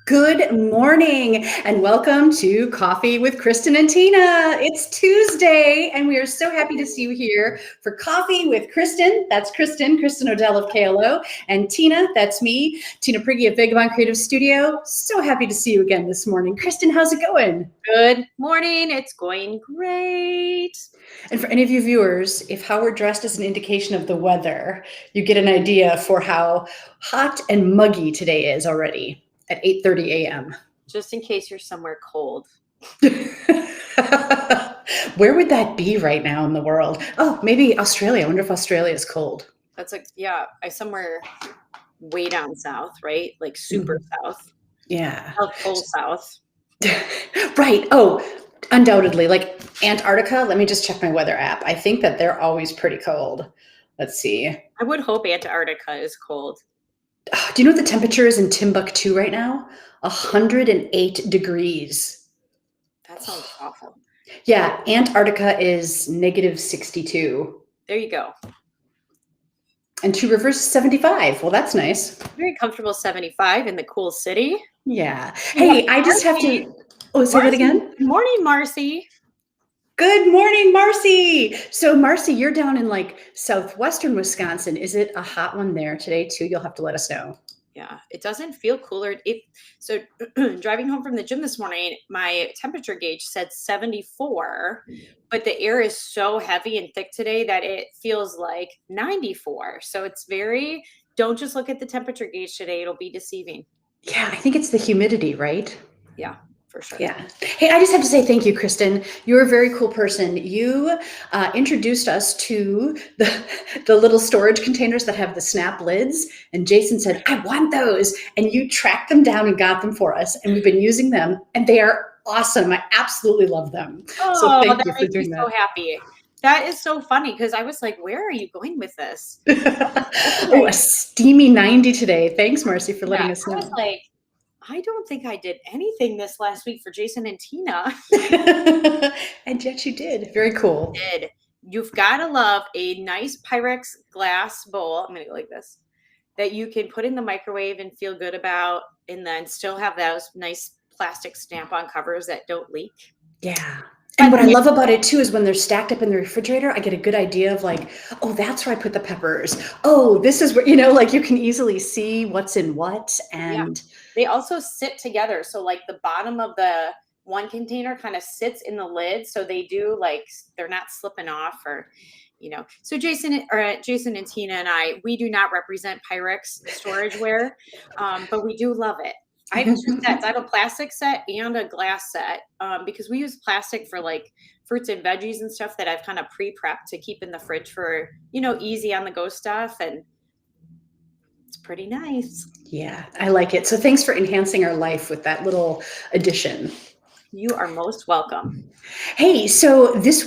Good morning and welcome to Coffee with Kristin and Tina. It's Tuesday and we are so happy to see you here for Coffee with Kristin. That's Kristin Odell of KLO, and Tina, that's me, Tina Prigge of Vagabond Creative Studio. So happy to see you again this morning. Kristin, how's it going? Good morning. It's going great. And for any of you viewers, if how we're dressed is an indication of the weather, you get an idea for how hot and muggy today is already at 8:30 a.m. Just in case you're somewhere cold. Where would that be right now in the world? Oh, maybe Australia. I wonder if Australia is cold. That's like, yeah, somewhere way down south, right? Like super south. Yeah. Full south. Right. Oh, undoubtedly. Like Antarctica. Let me just check my weather app. I think that they're always pretty cold. Let's see. I would hope Antarctica is cold. Do you know what the temperature is in Timbuktu right now? 108 degrees. That sounds awful. Yeah, Antarctica is -62. There you go. And Two Rivers is 75. Well, that's nice. Very comfortable 75 in the cool city. Yeah. Hey, I just have to. Oh, say that again? Good morning, Marcy. Good morning, Marcy. So, Marcy, you're down in like southwestern Wisconsin. Is it a hot one there today too? You'll have to let us know. Yeah, it doesn't feel cooler. So driving home from the gym this morning, my temperature gauge said 74, but the air is so heavy and thick today that it feels like 94. So don't just look at the temperature gauge today. It'll be deceiving. Yeah, I think it's the humidity, right? Yeah. For sure. Yeah. Hey, I just have to say thank you, Kristin. You're a very cool person. You introduced us to the little storage containers that have the snap lids. And Jason said, I want those. And you tracked them down and got them for us. And we've been using them. And they are awesome. I absolutely love them. So thank you for doing that. So happy. That is so funny because I was like, where are you going with this? Oh, a steamy 90 today. Thanks, Marcy, for letting us know. I was like, I don't think I did anything this last week for Jason and Tina. And yet you did. Very cool. I did. You've got to love a nice Pyrex glass bowl. I'm going to go like this. That you can put in the microwave and feel good about, and then still have those nice plastic stamp-on covers that don't leak. Yeah. And what I love about it too is when they're stacked up in the refrigerator, I get a good idea of like, oh, that's where I put the peppers. Oh, this is where, like you can easily see what's in what. And they also sit together. So like the bottom of the one container kind of sits in the lid. So they do they're not slipping off or, So Jason and Tina and I, we do not represent Pyrex storageware, but we do love it. I have two sets. I have a plastic set and a glass set because we use plastic for like fruits and veggies and stuff that I've kind of pre-prepped to keep in the fridge for, easy on the go stuff. And it's pretty nice. Yeah, I like it. So thanks for enhancing our life with that little addition. You are most welcome. Hey, so this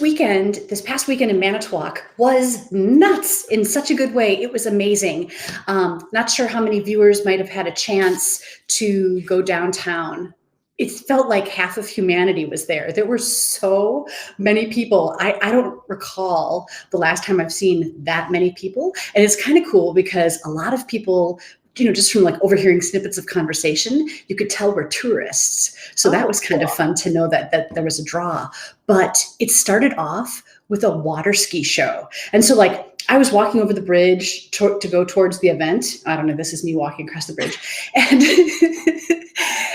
past weekend in Manitowoc was nuts in such a good way. It was amazing. Not sure how many viewers might have had a chance to go downtown. It felt like half of humanity was there. There were so many people. I don't recall the last time I've seen that many people. And it's kind of cool because a lot of people, just from like overhearing snippets of conversation, you could tell we're tourists. So that was kind of fun to know that there was a draw. But it started off with a water ski show. And so I was walking over the bridge to go towards the event. I don't know, this is me walking across the bridge. And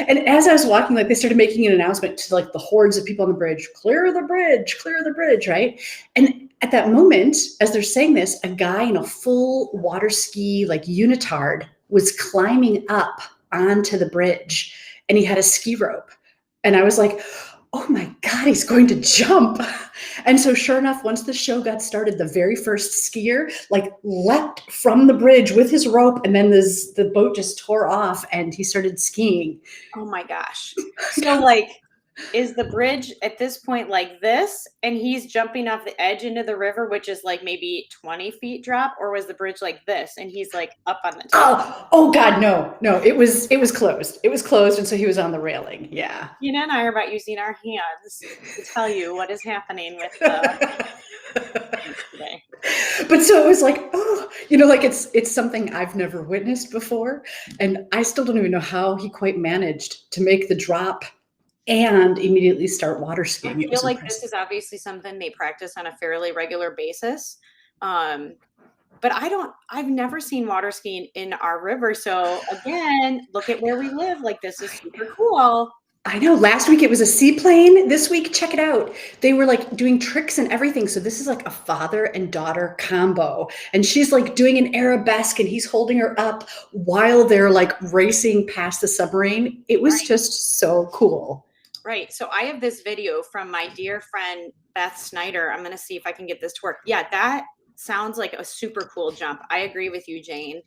and as I was walking, they started making an announcement to the hordes of people on the bridge, clear the bridge, right? And at that moment, as they're saying this, a guy in a full water ski unitard was climbing up onto the bridge, and he had a ski rope. And I was like, oh my God, he's going to jump. And so sure enough, once the show got started, the very first skier leapt from the bridge with his rope, and then the boat just tore off and he started skiing. Oh my gosh. So is the bridge at this point like this, and he's jumping off the edge into the river, which is maybe 20 feet drop, or was the bridge like this and he's up on the top? Oh God, no, it was closed. It was closed, and so he was on the railing. Yeah. Tina and I are about using our hands to tell you what is happening with the today. But so it was like, oh, like it's something I've never witnessed before. And I still don't even know how he quite managed to make the drop and immediately start water I skiing. It feel was like this impressive. is obviously something they practice on a fairly regular basis. But I've never seen water skiing in our river. So again, look at where we live. Like this is super cool. I know. Last week it was a seaplane. This week, check it out. They were like doing tricks and everything. So this is like a father and daughter combo. And she's like doing an arabesque and he's holding her up while they're like racing past the submarine. It was Right. just so cool. Right. So I have this video from my dear friend Beth Snyder. I'm going to see if I can get this to work. Yeah, that sounds like a super cool jump. I agree with you, Jane.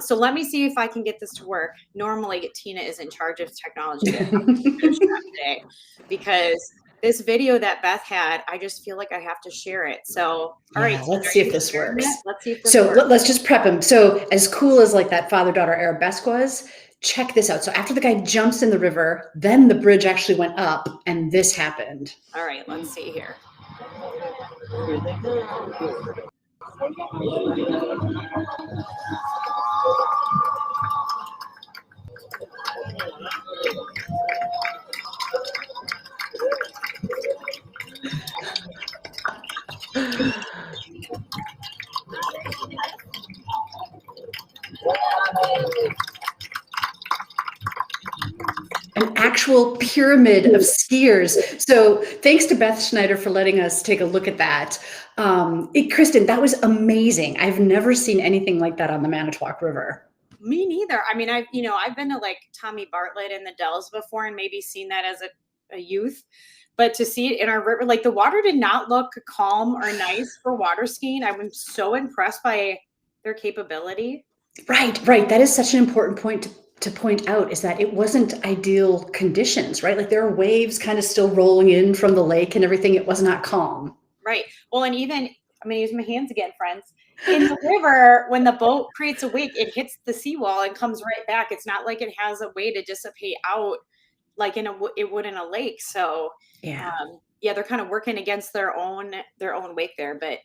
So let me see if I can get this to work. Normally, Tina is in charge of technology today because this video that Beth had, I just feel like I have to share it. So, all right, Tina, let's see if this works. Let's see if this So works. let's just prep him. So as cool as like that father-daughter arabesque was, check this out. So after the guy jumps in the river, then the bridge actually went up and this happened. All right, let's see here. An actual pyramid of skiers. So thanks to Beth Schneider for letting us take a look at that. Kristin, that was amazing. I've never seen anything like that on the Manitowoc River. Me neither. I mean, I've been to like Tommy Bartlett in the Dells before and maybe seen that as a youth, but to see it in our river, like the water did not look calm or nice for water skiing. I'm so impressed by their capability. Right. That is such an important point to point out, is that it wasn't ideal conditions, right? Like there are waves kind of still rolling in from the lake and everything. It was not calm. Right. Well, and even, I'm going to use my hands again, friends. In the river, when the boat creates a wake, it hits the seawall and comes right back. It's not like it has a way to dissipate out like it would in a lake. So yeah, they're kind of working against their own wake there. But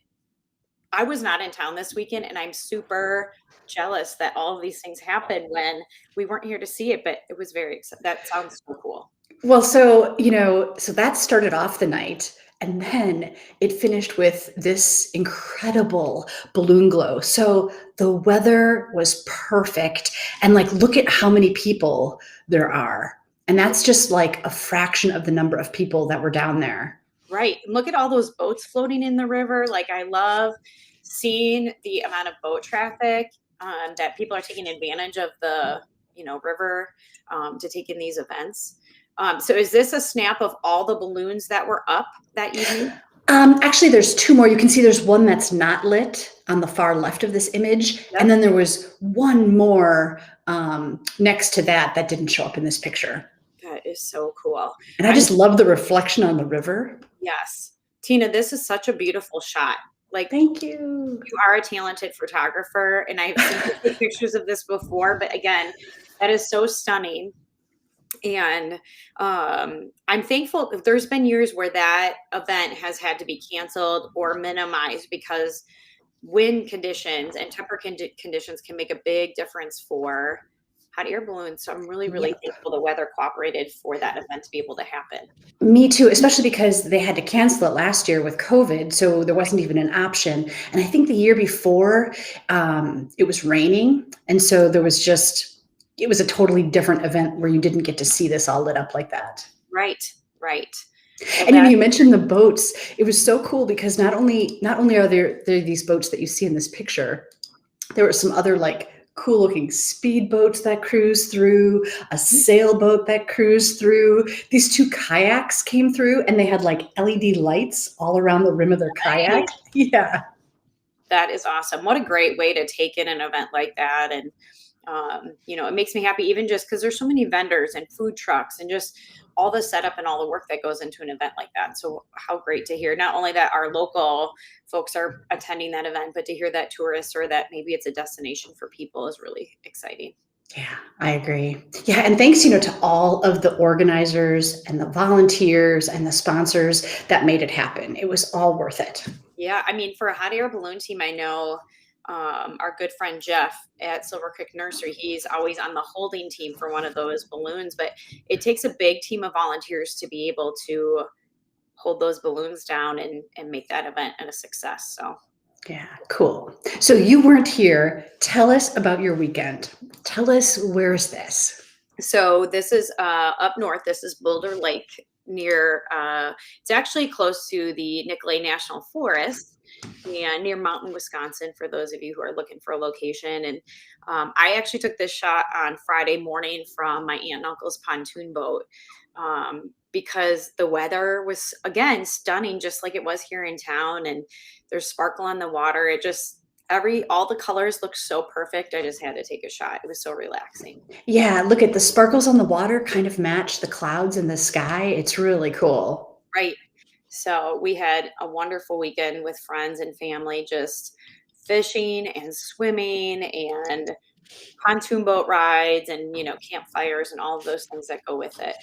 I was not in town this weekend, and I'm super jealous that all of these things happened when we weren't here to see it. But it was very exciting. That sounds so cool. Well, so so that started off the night. And then it finished with this incredible balloon glow. So the weather was perfect. And like, look at how many people there are. And that's just like a fraction of the number of people that were down there. Right. Look at all those boats floating in the river. Like I love seeing the amount of boat traffic that people are taking advantage of the, river to take in these events. So is this a snap of all the balloons that were up that evening? Actually, there's two more. You can see there's one that's not lit on the far left of this image. Yep. And then there was one more next to that didn't show up in this picture. That is so cool. And I just love the reflection on the river. Yes. Tina, this is such a beautiful shot. Like, thank you. You are a talented photographer, and I've seen pictures of this before, but again, that is so stunning. And I'm thankful. There's been years where that event has had to be canceled or minimized because wind conditions and temperature conditions can make a big difference for hot air balloons. So I'm really, really thankful the weather cooperated for that event to be able to happen. Me too, especially because they had to cancel it last year with COVID. So there wasn't even an option. And I think the year before it was raining. And so there was it was a totally different event where you didn't get to see this all lit up like that. Right. So and you mentioned the boats. It was so cool because not only are there these boats that you see in this picture, there were some other like cool looking speedboats that cruise through, a sailboat that cruised through. These two kayaks came through and they had like LED lights all around the rim of their kayak. Yeah. That is awesome. What a great way to take in an event like that. And it makes me happy even just because there's so many vendors and food trucks and just all the setup and all the work that goes into an event like that. So how great to hear not only that our local folks are attending that event, but to hear that tourists or that maybe it's a destination for people is really exciting. Yeah, I agree. Yeah. And thanks, to all of the organizers and the volunteers and the sponsors that made it happen. It was all worth it. Yeah, I mean, for a hot air balloon team, I know our good friend Jeff at Silver Creek Nursery, he's always on the holding team for one of those balloons, but it takes a big team of volunteers to be able to hold those balloons down and make that event a success. So Yeah, cool. So you weren't here. Tell us about your weekend. Tell us, where's this? So this is up north. This is Boulder Lake near. It's actually close to the Nicolet National Forest and near Mountain, Wisconsin. For those of you who are looking for a location, and I actually took this shot on Friday morning from my aunt and uncle's pontoon boat because the weather was again stunning, just like it was here in town, and there's sparkle on the water. It just all the colors look so perfect. I just had to take a shot. It was so relaxing. Yeah, look at the sparkles on the water kind of match the clouds in the sky. It's really cool. Right. So we had a wonderful weekend with friends and family, just fishing and swimming and pontoon boat rides and, campfires and all of those things that go with it.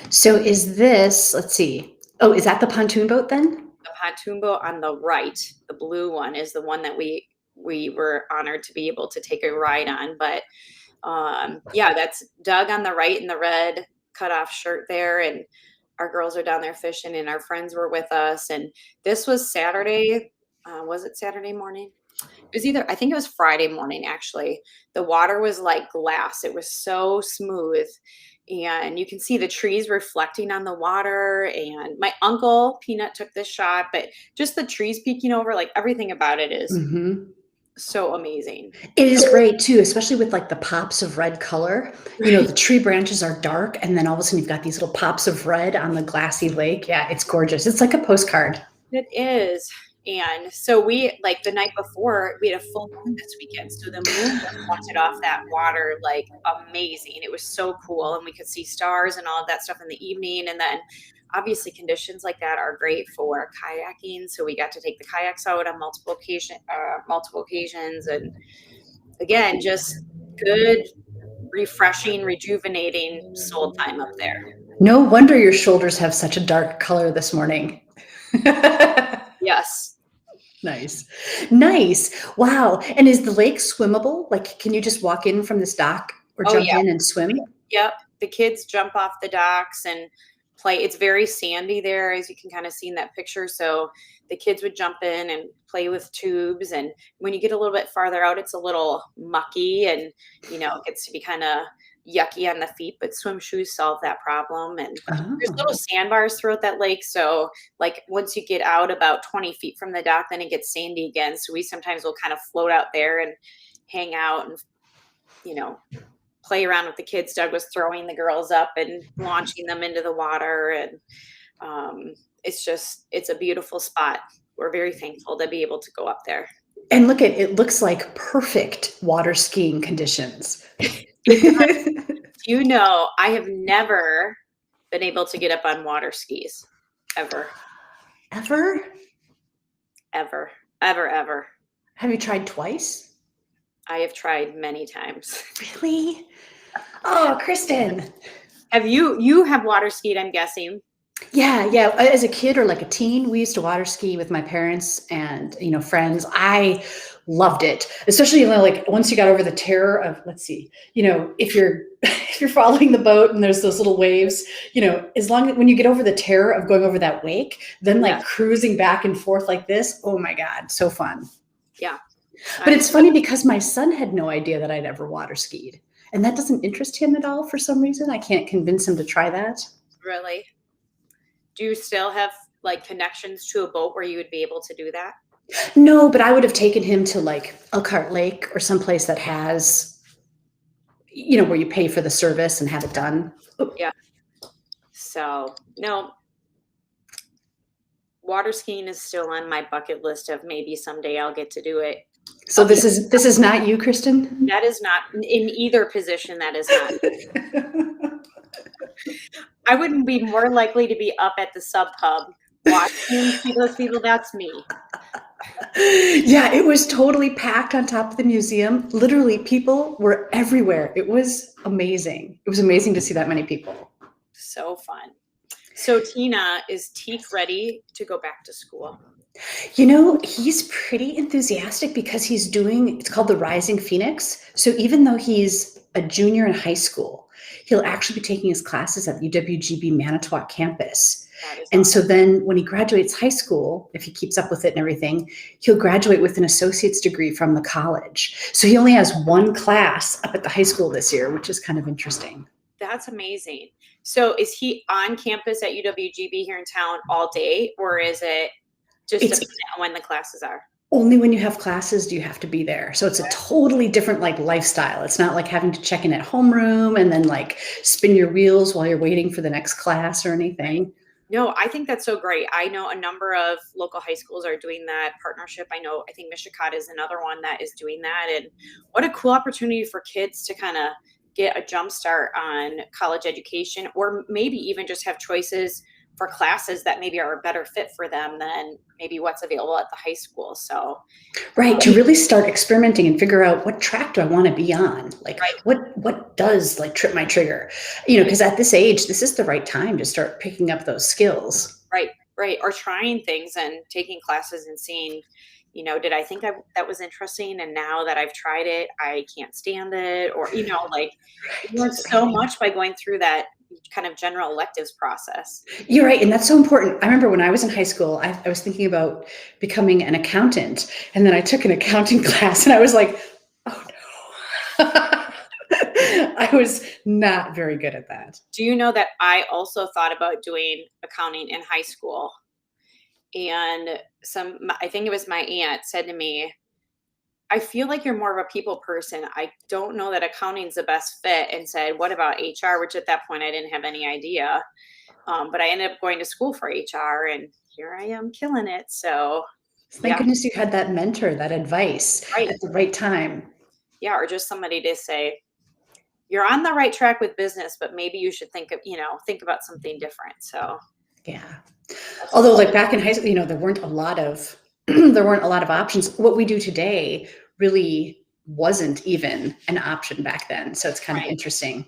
So is this, let's see. Oh, is that the pontoon boat then? The pontoon boat on the right, the blue one, is the one that we were honored to be able to take a ride on. But yeah, that's Doug on the right in the red cutoff shirt there. And our girls are down there fishing and our friends were with us. And this was Saturday. Was it Saturday morning? It was I think it was Friday morning, actually. The water was like glass. It was so smooth. And you can see the trees reflecting on the water. And my uncle, Peanut, took this shot, but just the trees peeking over, like everything about it is so amazing. It is great too, especially with like the pops of red color. The tree branches are dark and then all of a sudden you've got these little pops of red on the glassy lake. Yeah, it's gorgeous. It's like a postcard. It is. And so we, like the night before, we had a full moon this weekend. So the moon reflected off that water like amazing. It was so cool. And we could see stars and all of that stuff in the evening. And then obviously conditions like that are great for kayaking. So we got to take the kayaks out on multiple occasions. And again, just good, refreshing, rejuvenating soul time up there. No wonder your shoulders have such a dark color this morning. Yes. Nice. Wow. And is the lake swimmable? Like, can you just walk in from this dock or jump in and swim? Yep. The kids jump off the docks and play. It's very sandy there, as you can kind of see in that picture. So the kids would jump in and play with tubes. And when you get a little bit farther out, it's a little mucky and, it gets to be kind of yucky on the feet, but swim shoes solve that problem. And there's little sandbars throughout that lake. So like once you get out about 20 feet from the dock, then it gets sandy again. So we sometimes will kind of float out there and hang out and, play around with the kids. Doug was throwing the girls up and launching them into the water. And it's a beautiful spot. We're very thankful to be able to go up there. And it looks like perfect water skiing conditions. I have never been able to get up on water skis ever. Ever? Ever. Ever, ever. Have you tried twice? I have tried many times. Really? Oh, Kristin. Have you have water skied, I'm guessing? Yeah. As a kid or like a teen, we used to water ski with my parents and, friends. I loved it, especially like once you got over the terror of, let's see, if you're following the boat and there's those little waves, when you get over the terror of going over that wake, then cruising back and forth like this. Oh my God. So fun. Yeah. But it's funny because my son had no idea that I'd ever water skied. And that doesn't interest him at all for some reason. I can't convince him to try that. Really? Do you still have like connections to a boat where you would be able to do that? No, but I would have taken him to like Elkhart Lake or someplace that has, where you pay for the service and have it done. Yeah. So no, water skiing is still on my bucket list of maybe someday I'll get to do it. So this is not you, Kristin? That is not in either position. That is not. I wouldn't be more likely to be up at the sub pub watching see those people. That's me. Yeah, it was totally packed on top of the museum. Literally, people were everywhere. It was amazing. It was amazing to see that many people. So fun. So Tina, is Teak ready to go back to school? He's pretty enthusiastic because he's doing, it's called the Rising Phoenix. So even though he's a junior in high school, he'll actually be taking his classes at the UWGB Manitowoc campus. That is And so awesome. then when he graduates high school, if he keeps up with it and everything, he'll graduate with an associate's degree from the college. So he only has one class up at the high school this year, which is kind of interesting. That's amazing. So is he on campus at UWGB here in town all day, or is it just It's depending on when the classes are? only when you have classes do you have to be there. So it's a totally different like lifestyle. It's not like having to check in at homeroom and then like spin your wheels while you're waiting for the next class or anything. No, I think that's so great. I know a number of local high schools are doing that partnership. I think Michigan is another one that is doing that. And what a cool opportunity for kids to kind of get a jump start on college education, or maybe even just have choices for classes that maybe are a better fit for them than maybe what's available at the high school. So, Right, to really start experimenting and figure out what track do I want to be on? Like right, what does like trip my trigger? Because at this age, this is the right time to start picking up those skills. right, right. Or trying things and taking classes and seeing, did I think that was interesting? And now that I've tried it, I can't stand it. Or, like you learn so much by going through that kind of general electives process. You're right. And that's so important. I remember when I was in high school, I was thinking about becoming an accountant. And then I took an accounting class and I was like, oh no. I was not very good at that. Do you know that I also thought about doing accounting in high school? And I think it was my aunt said to me, I feel like you're more of a people person. I don't know that accounting's the best fit, and said, what about HR? Which at that point I didn't have any idea. But I ended up going to school for HR, and here I am killing it. So Thank yeah, goodness you had that mentor, that advice right. at the right time. Yeah. Or just somebody to say, you're on the right track with business, but maybe you should think about something different. So Yeah. Although like back in high school, there weren't a lot of there weren't a lot of options. What we do today really wasn't even an option back then. So it's kind of right. interesting.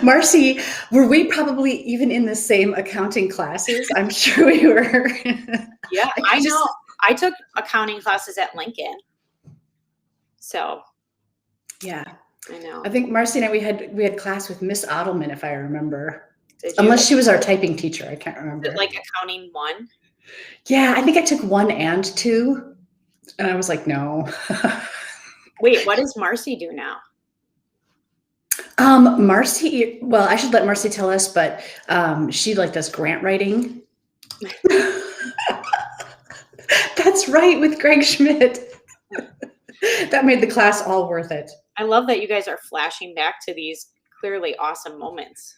Marcy, were we probably even in the same accounting classes? I'm sure we were. Yeah, I know. I took accounting classes at Lincoln. So Yeah. I know. I think Marcy and I, we had class with Miss Ottelman, if I remember. Did you? Unless she was our typing teacher. I can't remember. Is it like accounting 1? Yeah, I think I took 1 and 2. And I was like, no. Wait, what does Marcy do now? Marcy, well, I should let Marcy tell us, but she like does grant writing. That's right, with Greg Schmidt. That made the class all worth it. I love that you guys are flashing back to these clearly awesome moments.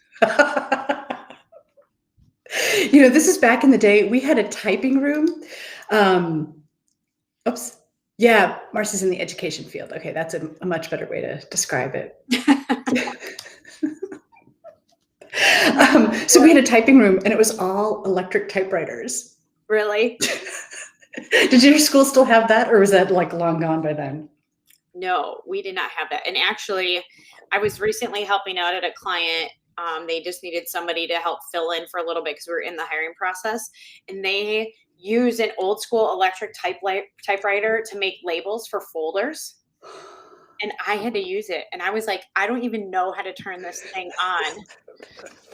This is back in the day. We had a typing room. Oops. Yeah, Marcy's in the education field. Okay, that's a much better way to describe it. So we had a typing room and it was all electric typewriters. Really? Did your school still have that, or was that like long gone by then? No, we did not have that. And actually, I was recently helping out at a client. They just needed somebody to help fill in for a little bit because we were in the hiring process. And they use an old school electric typewriter to make labels for folders. And I had to use it. And I was like, I don't even know how to turn this thing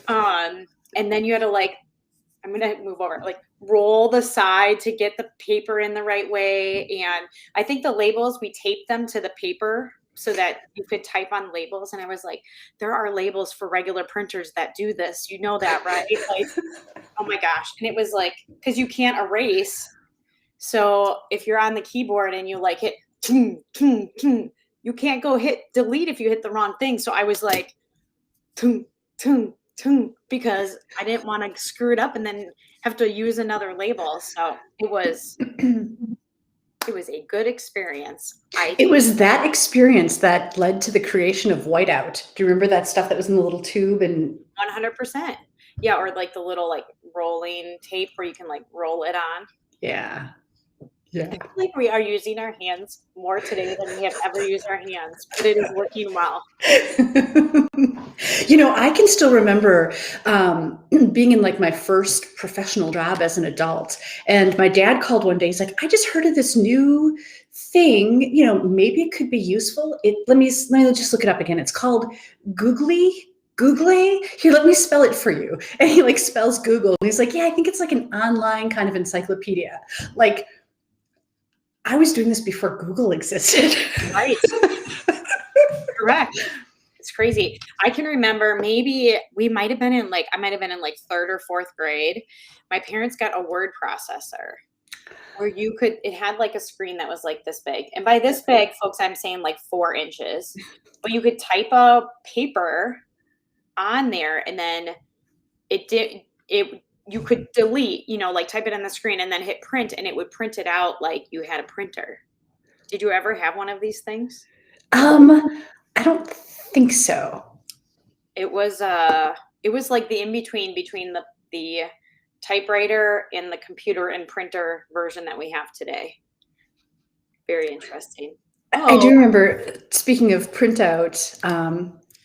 on. And then you had to I'm going to move over, roll the side to get the paper in the right way. And I think the labels, we taped them to the paper so that you could type on labels. And I was like, there are labels for regular printers that do this. You know that, right? Oh my gosh. And it was because you can't erase. So if you're on the keyboard and you hit, you can't go hit delete if you hit the wrong thing. So I was like, because I didn't want to screw it up and then have to use another label. So it was a good experience. It was that experience that led to the creation of whiteout. Do you remember that stuff that was in the little tube? And 100%. Yeah. Or the little rolling tape where you can roll it on. Yeah. Yeah. I feel like we are using our hands more today than we have ever used our hands, but it is working well. I can still remember being in like my first professional job as an adult. And my dad called one day. He's like, I just heard of this new thing. Maybe it could be useful. Let me just look it up again. It's called Googly. Google. Here, let me spell it for you. And he like spells Google. And he's like, yeah, I think it's like an online kind of encyclopedia. Like, I was doing this before Google existed. Right. Correct. It's crazy. I can remember maybe I might have been in like third or fourth grade. My parents got a word processor where it had like a screen that was like this big. And by this big, folks, I'm saying like 4 inches. But you could type a paper on there and then you could delete, like type it on the screen and then hit print and it would print it out like you had a printer. Did you ever have one of these things? I don't think so. It was like the in between the typewriter and the computer and printer version that we have today. Very interesting. I do remember, speaking of printout,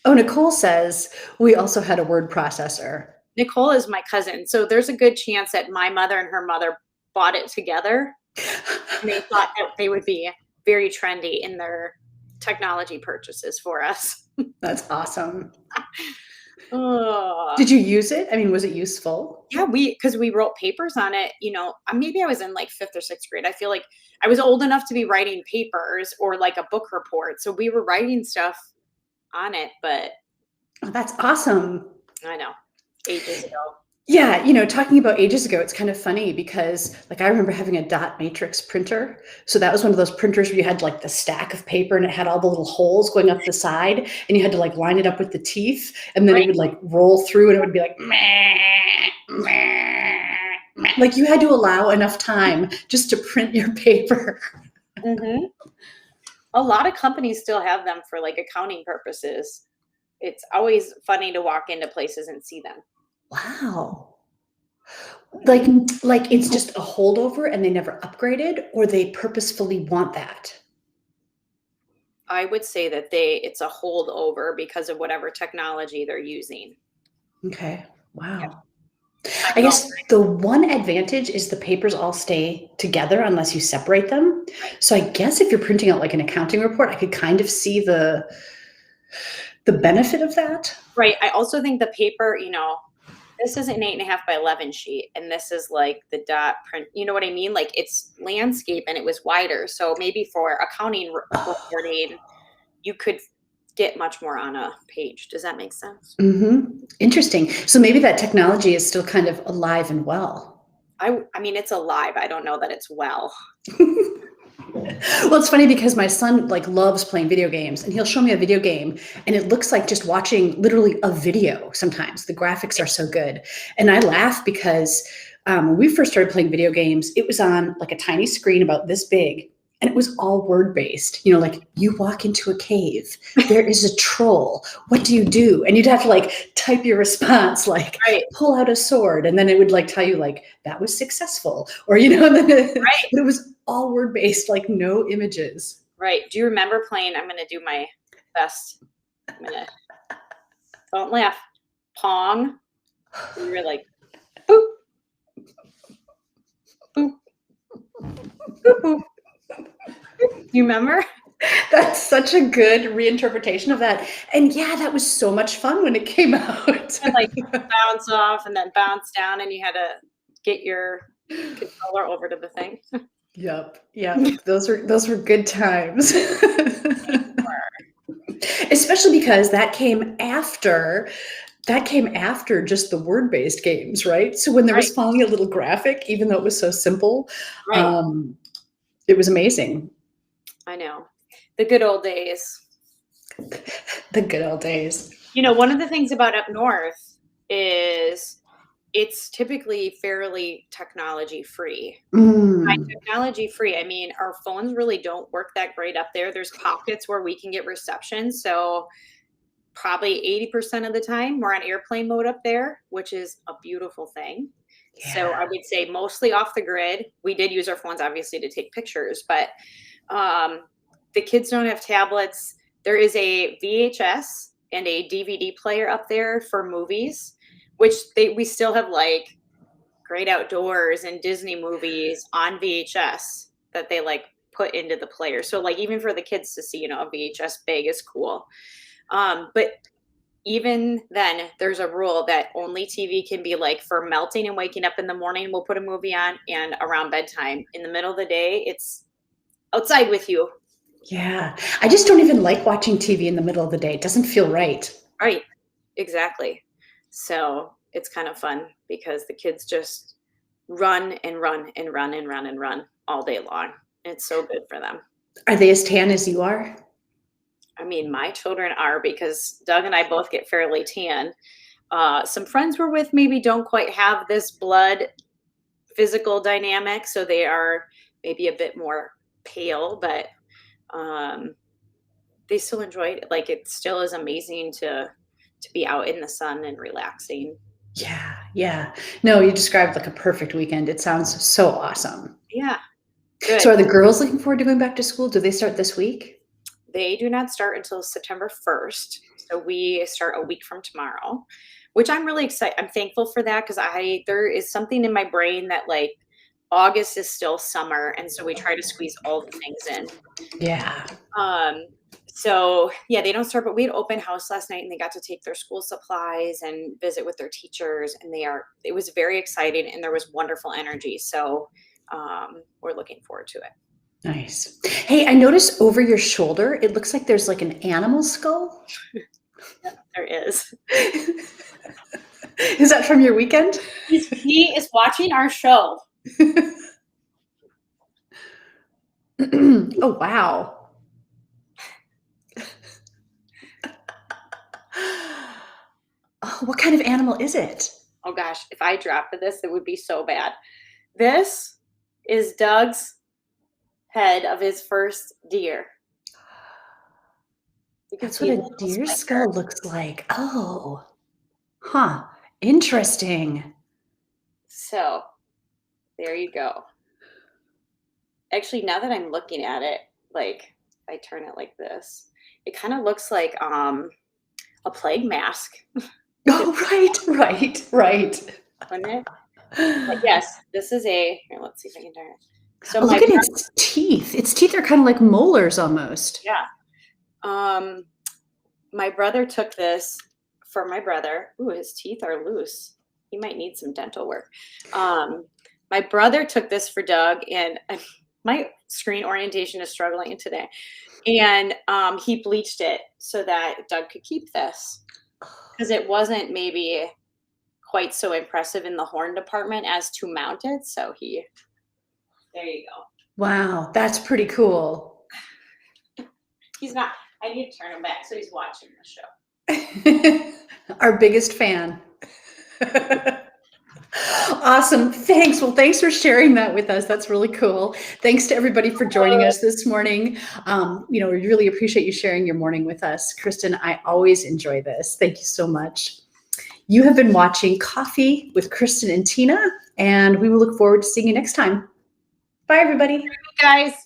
Nicole says we also had a word processor. Nicole is my cousin. So there's a good chance that my mother and her mother bought it together. And they thought that they would be very trendy in their technology purchases for us. That's awesome. Did you use it? I mean, was it useful? Yeah, because we wrote papers on it. Maybe I was in like 5th or 6th grade. I feel like I was old enough to be writing papers or like a book report. So we were writing stuff on it, but Oh, that's awesome. I know, ages ago. Yeah, talking about ages ago, it's kind of funny because like I remember having a dot matrix printer. So that was one of those printers where you had like the stack of paper and it had all the little holes going up the side and you had to like line it up with the teeth and then it would like roll through and it would be like, meh, meh, meh. Like you had to allow enough time just to print your paper. Mm-hmm. A lot of companies still have them for like accounting purposes. It's always funny to walk into places and see them. Wow. Like it's just a holdover and they never upgraded, or they purposefully want that? I would say that it's a holdover because of whatever technology they're using. Okay. Wow. I guess the one advantage is the papers all stay together unless you separate them. So I guess if you're printing out like an accounting report, I could kind of see the benefit of that. Right. I also think the paper, this is an 8.5 by 11 sheet, and this is like the dot print. You know what I mean? Like it's landscape, and it was wider. So maybe for accounting reporting, you could get much more on a page. Does that make sense? Mm-hmm. Interesting. So maybe that technology is still kind of alive and well. I mean, it's alive. I don't know that it's well. Well, it's funny because my son like loves playing video games and he'll show me a video game and it looks like just watching literally a video. Sometimes the graphics are so good. And I laugh because when we first started playing video games, it was on like a tiny screen about this big and it was all word-based, like you walk into a cave, there is a troll, what do you do? And you'd have to like type your response, like pull out a sword. And then it would like tell you like that was successful or, but it was all word-based, like no images. Right. Do you remember playing? I'm going to do my best. Don't laugh. Pong. We were like, boop, boop, boop, boop. You remember? That's such a good reinterpretation of that. And yeah, that was so much fun when it came out. And like bounce off and then bounce down and you had to get your controller over to the thing. Yep. Those were good times. Especially because that came after just the word-based games, right? So when there was finally a little graphic, even though it was so simple, it was amazing. I know. The good old days. The good old days. One of the things about up north is it's typically fairly technology free. By technology free, I mean, our phones really don't work that great up there. There's pockets where we can get reception. So probably 80% of the time we're on airplane mode up there, which is a beautiful thing. Yeah. So I would say mostly off the grid. We did use our phones obviously to take pictures, but the kids don't have tablets. There is a VHS and a DVD player up there for movies, which we still have like Great Outdoors and Disney movies on VHS that they like put into the player. So like even for the kids to see, a VHS big is cool. But even then, there's a rule that only TV can be like for melting and waking up in the morning. We'll put a movie on, and around bedtime. In the middle of the day, it's outside with you. Yeah. I just don't even like watching TV in the middle of the day. It doesn't feel right. Right. Exactly. So it's kind of fun because the kids just run and run and run and run and run all day long. It's so good for them. Are they as tan as you are? I mean, my children are, because Doug and I both get fairly tan. Some friends we're with maybe don't quite have this blood physical dynamic, so they are maybe a bit more pale, but they still enjoy it. Like, it still is amazing to be out in the sun and relaxing. Yeah, yeah. No, you described like a perfect weekend. It sounds so awesome. Yeah. Good. So are the girls looking forward to going back to school? Do they start this week? They do not start until September 1st. So we start a week from tomorrow, which I'm really excited. I'm thankful for that, because there is something in my brain that like August is still summer. And so we try to squeeze all the things in. Yeah. So yeah, they don't start, but we had open house last night and they got to take their school supplies and visit with their teachers, and it was very exciting and there was wonderful energy. So we're looking forward to it. Nice. Hey, I noticed over your shoulder, it looks like there's like an animal skull. Yeah, there is. Is that from your weekend? He is watching our show. Oh, wow. Oh, what kind of animal is it? Oh gosh, if I dropped this, it would be so bad. This is Doug's head of his first deer. That's what a deer skull looks like. Oh, huh. Interesting. So there you go. Actually, now that I'm looking at it, like I turn it like this, it kind of looks like a plague mask. Oh, right. Wouldn't it? But yes, this is here, let's see if I can turn it. So look at its teeth. Its teeth are kind of like molars almost. Yeah. My brother took this for my brother. Ooh, his teeth are loose. He might need some dental work. My brother took this for Doug, and my screen orientation is struggling today. And he bleached it so that Doug could keep this, because it wasn't maybe quite so impressive in the horn department as to mount it. So there you go. Wow, that's pretty cool. He's not, I need to turn him back so he's watching the show. Our biggest fan. Awesome. Thanks. Well, thanks for sharing that with us. That's really cool. Thanks to everybody for joining us this morning. We really appreciate you sharing your morning with us. Kristin, I always enjoy this. Thank you so much. You have been watching Coffee with Kristin and Tina, and we will look forward to seeing you next time. Bye, everybody. Guys.